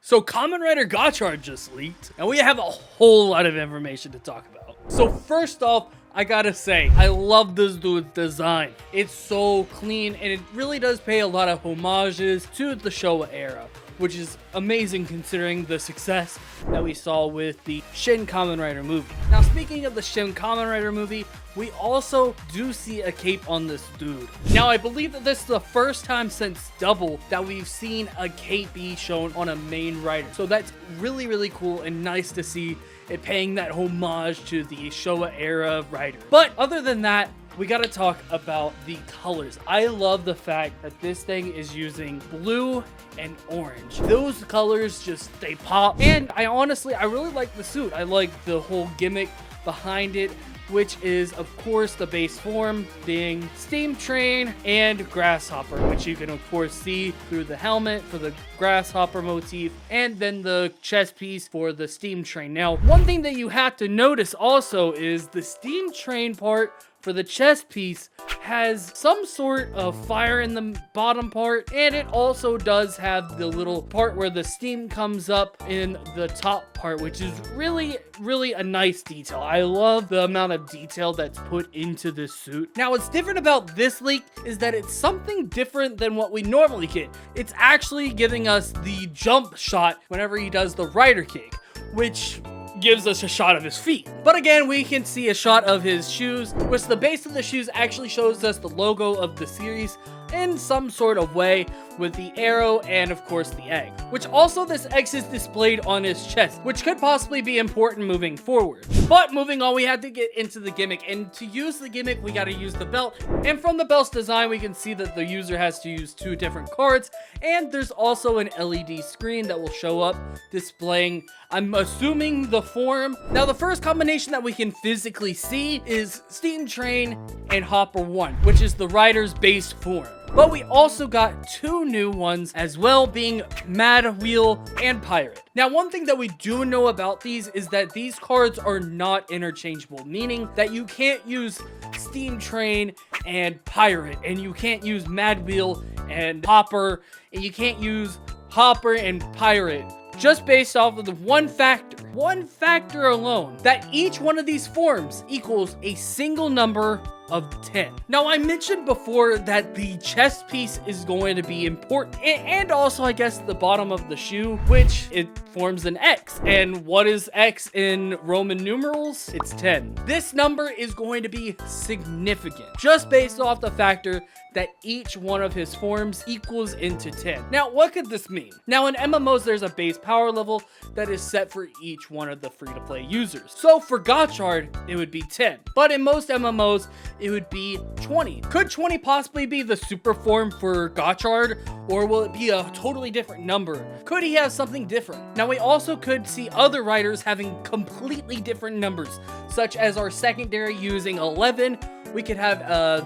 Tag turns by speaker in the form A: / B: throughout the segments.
A: So Kamen Rider Gotchard just leaked, and we have a whole lot of information to talk about. So first off, I gotta say, I love this dude's design. It's so clean, and it really does pay a lot of homages to the Showa era, which is amazing considering the success that we saw with the Shin Kamen Rider movie. Now, speaking of the Shin Kamen Rider movie, we also do see a cape on this dude. Now, I believe that this is the first time since Double that we've seen a cape be shown on a main rider. So that's really, really cool and nice to see it paying that homage to the Showa era rider. But other than that, we gotta talk about the colors. I love the fact that this thing is using blue and orange. Those colors just, they pop. And I really like the suit. I like the whole gimmick behind it, which is, of course, the base form being Steam Train and Grasshopper, which you can, of course, see through the helmet for the Grasshopper motif, and then the chest piece for the Steam Train. Now, one thing that you have to notice also is the Steam Train part for the chest piece has some sort of fire in the bottom part, and it also does have the little part where the steam comes up in the top part, which is really, really a nice detail. I love the amount of detail that's put into this suit. Now, what's different about this leak is that it's something different than what we normally get. It's actually giving us the jump shot whenever he does the rider kick, which gives us a shot of his feet. But again, we can see a shot of his shoes, which the base of the shoes actually shows us the logo of the series in some sort of way with the arrow and of course the egg, which also this X is displayed on his chest, which could possibly be important moving forward. But moving on, we had to get into the gimmick, and to use the gimmick we got to use the belt, and from the belt's design we can see that the user has to use 2 different cards, and there's also an LED screen that will show up displaying, I'm assuming, the form. Now, the first combination that we can physically see is Steam Train and Hopper1, which is the rider's base form. But we also got 2 new ones as well, being Madwheel and Pirate. Now, one thing that we do know about these is that these cards are not interchangeable, meaning that you can't use Steam Train and Pirate, and you can't use Madwheel and Hopper, and you can't use Hopper and Pirate, just based off of the one factor alone, that each one of these forms equals a single number of 10. Now, I mentioned before that the chest piece is going to be important, and also I guess the bottom of the shoe, which it forms an X. And what is X in Roman numerals? It's 10. This number is going to be significant, just based off the factor that each one of his forms equals into 10. Now, what could this mean? Now, in MMOs, there's a base power level that is set for each one of the free-to-play users. So for Gotchard, it would be 10. But in most MMOs, it would be 20. Could 20 possibly be the super form for Gotchard, or will it be a totally different number? Could he have something different? Now, we also could see other riders having completely different numbers, such as our secondary using 11. We could have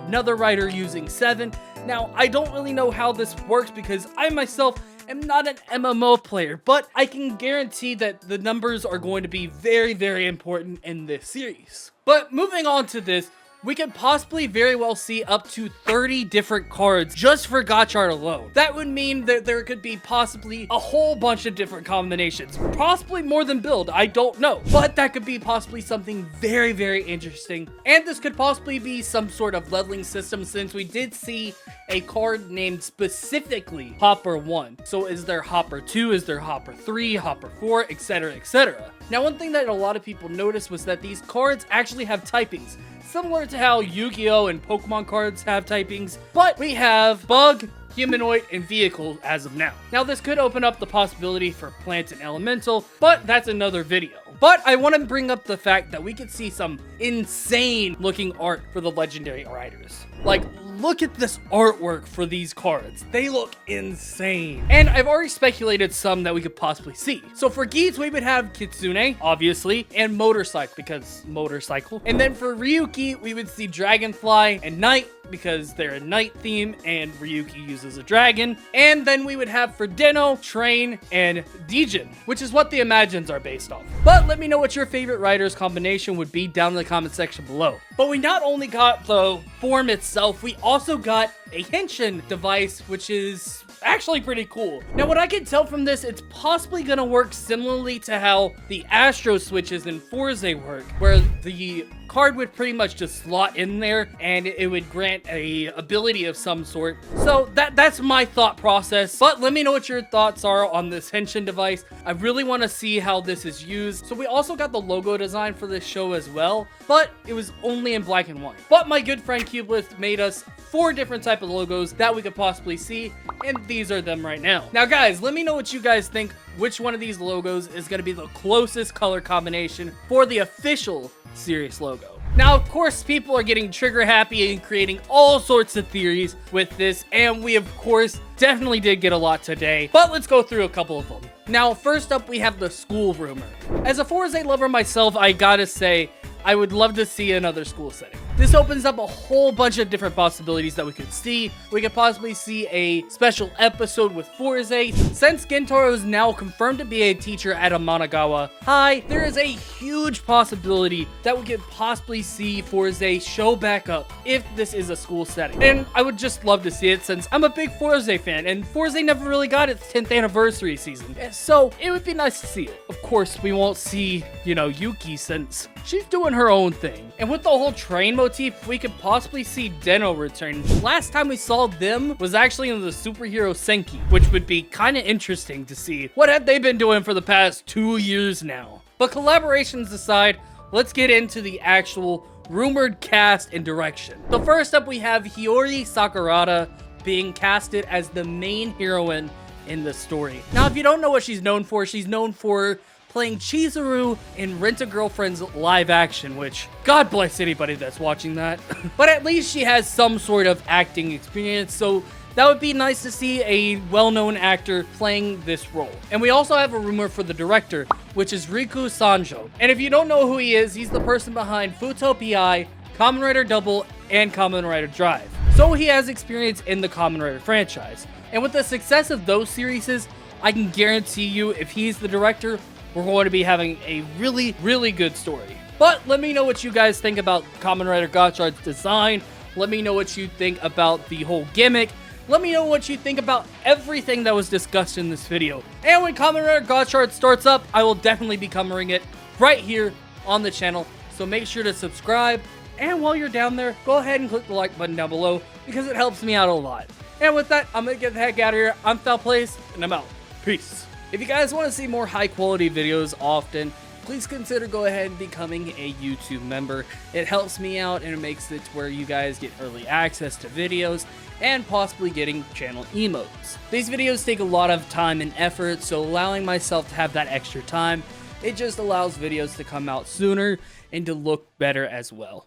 A: another rider using 7. Now, I don't really know how this works because I myself am not an MMO player, but I can guarantee that the numbers are going to be very, very important in this series. But moving on to this, we could possibly very well see up to 30 different cards just for Gotchard alone. That would mean that there could be possibly a whole bunch of different combinations, possibly more than build, I don't know. But that could be possibly something very, very interesting. And this could possibly be some sort of leveling system, since we did see a card named specifically Hopper1. So is there Hopper2, is there Hopper3, Hopper4, etc., etc. Now, one thing that a lot of people noticed was that these cards actually have typings, similar to how Yu-Gi-Oh! And Pokemon cards have typings, but we have Bug, Humanoid, and Vehicle as of now. Now, this could open up the possibility for Plant and Elemental, but that's another video. But I want to bring up the fact that we could see some insane looking art for the legendary riders. Like, look at this artwork for these cards. They look insane. And I've already speculated some that we could possibly see. So for GEATS, we would have Kitsune, obviously, and Motorcycle, because motorcycle. And then for Ryuki, we would see Dragonfly and Knight, because they're a knight theme, and Ryuki uses a dragon. And then we would have for Deno, Train, and Dijin, which is what the Imagines are based off. But let me know what your favorite riders combination would be down in the comment section below. But we not only got the form itself, we also got a Henshin device, which is actually pretty cool. Now, what I can tell from this, it's possibly gonna work similarly to how the Astro switches in Forza work, where the card would pretty much just slot in there and it would grant a ability of some sort. So that's my thought process, but let me know what your thoughts are on this Henshin device. I really want to see how this is used. So we also got the logo design for this show as well, but it was only in black and white. But my good friend Cubelith made us 4 different type of logos that we could possibly see, and these are them right now. Now guys, let me know what you guys think, which one of these logos is going to be the closest color combination for the official series logo. Now, of course, people are getting trigger happy and creating all sorts of theories with this, and we, of course, definitely did get a lot today, but let's go through a couple of them. Now, first up, we have the school rumor. As a Forza lover myself, I gotta say, I would love to see another school setting. This opens up a whole bunch of different possibilities that we could see. We could possibly see a special episode with Forza. Since Gintaro is now confirmed to be a teacher at Amanagawa High, there is a huge possibility that we could possibly see Forza show back up if this is a school setting. And I would just love to see it since I'm a big Forza fan, and Forza never really got its 10th anniversary season. So it would be nice to see it. Of course, we won't see, Yuki since she's doing her own thing. And with the whole train motif, we could possibly see Den-O return. Last time we saw them was actually in the Superhero Senki, which would be kind of interesting to see. What have they been doing for the past 2 years now? But collaborations aside, let's get into the actual rumored cast and direction. So first up, we have Hiyori Sakurada being casted as the main heroine in the story. Now, if you don't know what she's known for playing Chizuru in Rent-A-Girlfriend's live action, which, God bless anybody that's watching that. But at least she has some sort of acting experience, so that would be nice to see a well-known actor playing this role. And we also have a rumor for the director, which is Riku Sanjo. And if you don't know who he is, he's the person behind Futo PI, Kamen Rider Double, and Kamen Rider Drive. So he has experience in the Kamen Rider franchise. And with the success of those series, I can guarantee you if he's the director, we're going to be having a really, really good story. But let me know what you guys think about Kamen Rider Gotchard's design. Let me know what you think about the whole gimmick. Let me know what you think about everything that was discussed in this video. And when Kamen Rider Gotchard starts up, I will definitely be covering it right here on the channel. So make sure to subscribe. And while you're down there, go ahead and click the like button down below because it helps me out a lot. And with that, I'm going to get the heck out of here. I'm Pilets, and I'm out. Peace. If you guys want to see more high quality videos often, please consider go ahead and becoming a YouTube member. It helps me out and it makes it where you guys get early access to videos and possibly getting channel emotes. These videos take a lot of time and effort, so allowing myself to have that extra time, it just allows videos to come out sooner and to look better as well.